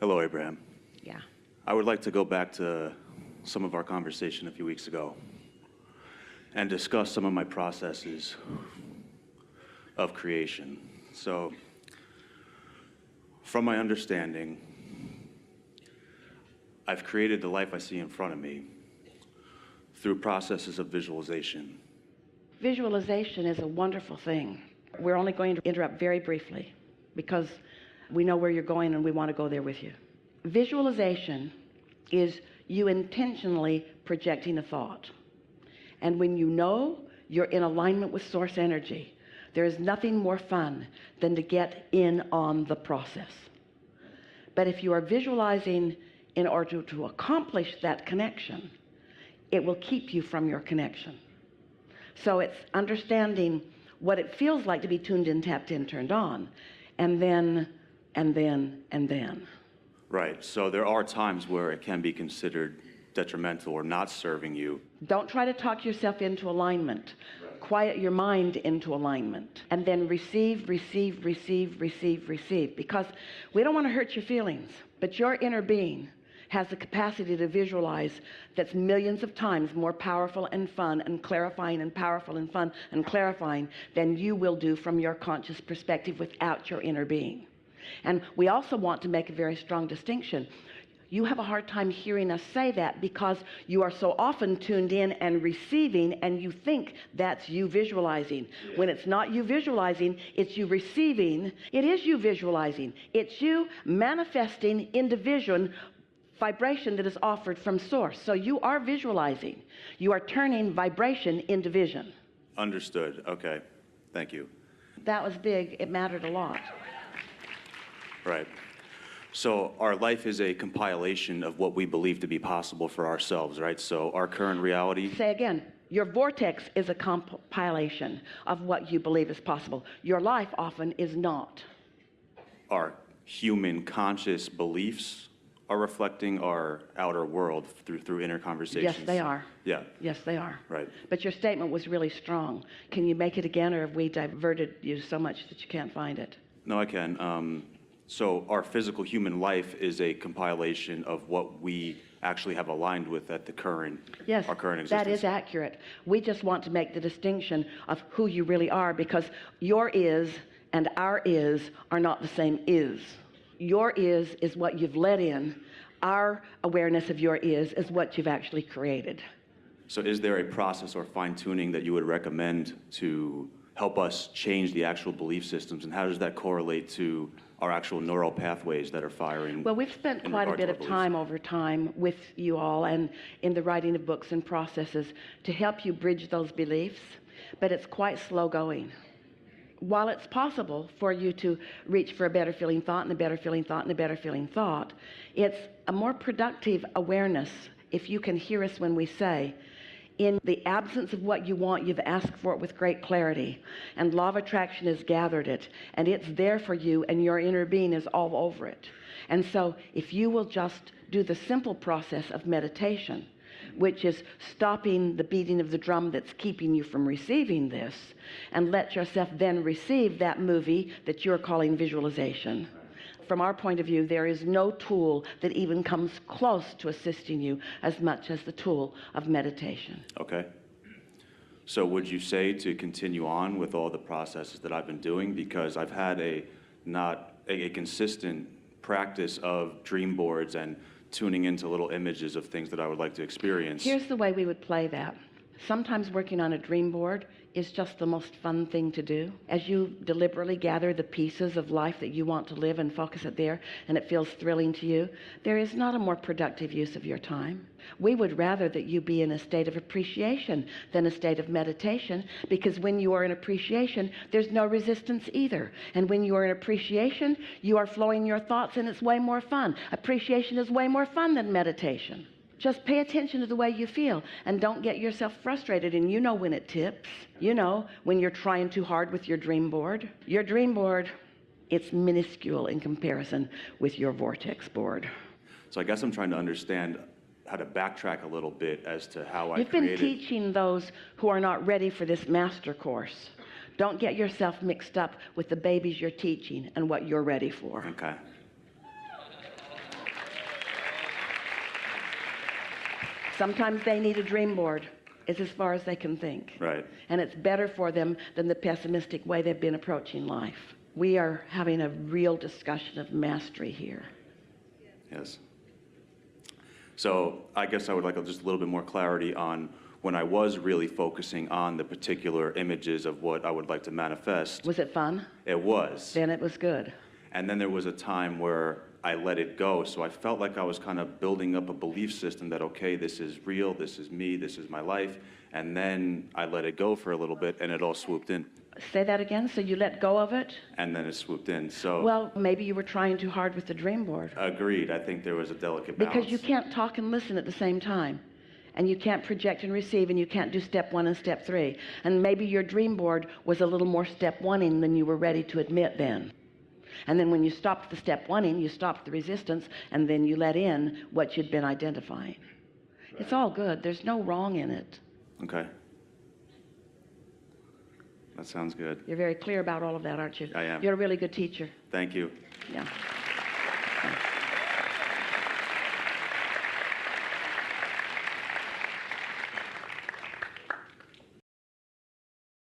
Hello, Abraham. Yeah. I would like to go back to some of our conversation a few weeks ago and discuss some of my processes of creation. So, from my understanding, I've created the life I see in front of me through processes of visualization. Visualization is a wonderful thing. We're only going to interrupt very briefly because we know where you're going and we want to go there with you. Visualization is you intentionally projecting a thought. And when you know you're in alignment with source energy, there is nothing more fun than to get in on the process. But if you are visualizing in order to accomplish that connection, it will keep you from your connection. So it's understanding what it feels like to be tuned in, tapped in, turned on, and then. Right, so there are times where it can be considered detrimental or not serving you. Don't try to talk yourself into alignment. Right. Quiet your mind into alignment. And then receive, because we don't want to hurt your feelings, but your inner being has the capacity to visualize that's millions of times more powerful and fun and clarifying and powerful and fun and clarifying than you will do from your conscious perspective without your inner being. And we also want to make a very strong distinction. You have a hard time hearing us say that because you are so often tuned in and receiving, and you think that's you visualizing. Yeah. When it's not you visualizing, it's you receiving. It is you visualizing. It's you manifesting into vision vibration that is offered from source. So you are visualizing. You are turning vibration into vision. Understood. Okay. Thank you. That was big. It mattered a lot. Right. So our life is a compilation of what we believe to be possible for ourselves, right? So our current reality... Say again. Your vortex is a compilation of what you believe is possible. Your life often is not. Our human conscious beliefs are reflecting our outer world through inner conversations. Yes, they are. Yeah. Yes, they are. Right. But your statement was really strong. Can you make it again, or have we diverted you so much that you can't find it? No, I can. So our physical human life is a compilation of what we actually have aligned with at the current, yes, our current existence. That is accurate. We just want to make the distinction of who you really are, because your is and our is are not the same is. Your is what you've let in. Our awareness of your is what you've actually created. So is there a process or fine-tuning that you would recommend to help us change the actual belief systems, and how does that correlate to our actual neural pathways that are firing? Well, we've spent quite a bit of time over time with you all and in the writing of books and processes to help you bridge those beliefs, but it's quite slow going. While it's possible for you to reach for a better feeling thought and a better feeling thought and a better feeling thought, it's a more productive awareness if you can hear us when we say, in the absence of what you want, you've asked for it with great clarity, and law of attraction has gathered it, and it's there for you, and your inner being is all over it. And so if you will just do the simple process of meditation, which is stopping the beating of the drum that's keeping you from receiving this, and let yourself then receive that movie that you're calling visualization. From our point of view, there is no tool that even comes close to assisting you as much as the tool of meditation. Okay. So would you say to continue on with all the processes that I've been doing? Because I've had not a consistent practice of dream boards and tuning into little images of things that I would like to experience. Here's the way we would play that. Sometimes working on a dream board is just the most fun thing to do. As you deliberately gather the pieces of life that you want to live and focus it there, and it feels thrilling to you, there is not a more productive use of your time. We would rather that you be in a state of appreciation than a state of meditation, because when you are in appreciation, there's no resistance either. And when you are in appreciation, you are flowing your thoughts, and it's way more fun. Appreciation is way more fun than meditation. Just pay attention to the way you feel and don't get yourself frustrated. And you know when it tips. You know when you're trying too hard with your dream board. Your dream board, it's minuscule in comparison with your vortex board. So I guess I'm trying to understand how to backtrack a little bit as to how I created. You've been teaching those who are not ready for this master course. Don't get yourself mixed up with the babies you're teaching and what you're ready for. Okay. Sometimes they need a dream board. It's as far as they can think. Right. And it's better for them than the pessimistic way they've been approaching life. We are having a real discussion of mastery here. Yes. So I guess I would like just a little bit more clarity on when I was really focusing on the particular images of what I would like to manifest. Was it fun? It was. Then it was good. And then there was a time where I let it go. So I felt like I was kind of building up a belief system that, okay, this is real, this is me, this is my life. And then I let it go for a little bit and it all swooped in. Say that again. So you let go of it? And then it swooped in. So Well, maybe you were trying too hard with the dream board. agreed. I think there was a delicate balance. Because you can't talk and listen at the same time. And you can't project and receive, and you can't do step 1 and step 3. And maybe your dream board was a little more step 1-ing than you were ready to admit then. And then when you stopped the step 1-ing, you stopped the resistance, and then you let in what you'd been identifying. Right. It's all good. There's no wrong in it. Okay. That sounds good. You're very clear about all of that, aren't you? I am. You're a really good teacher. Thank you. Yeah.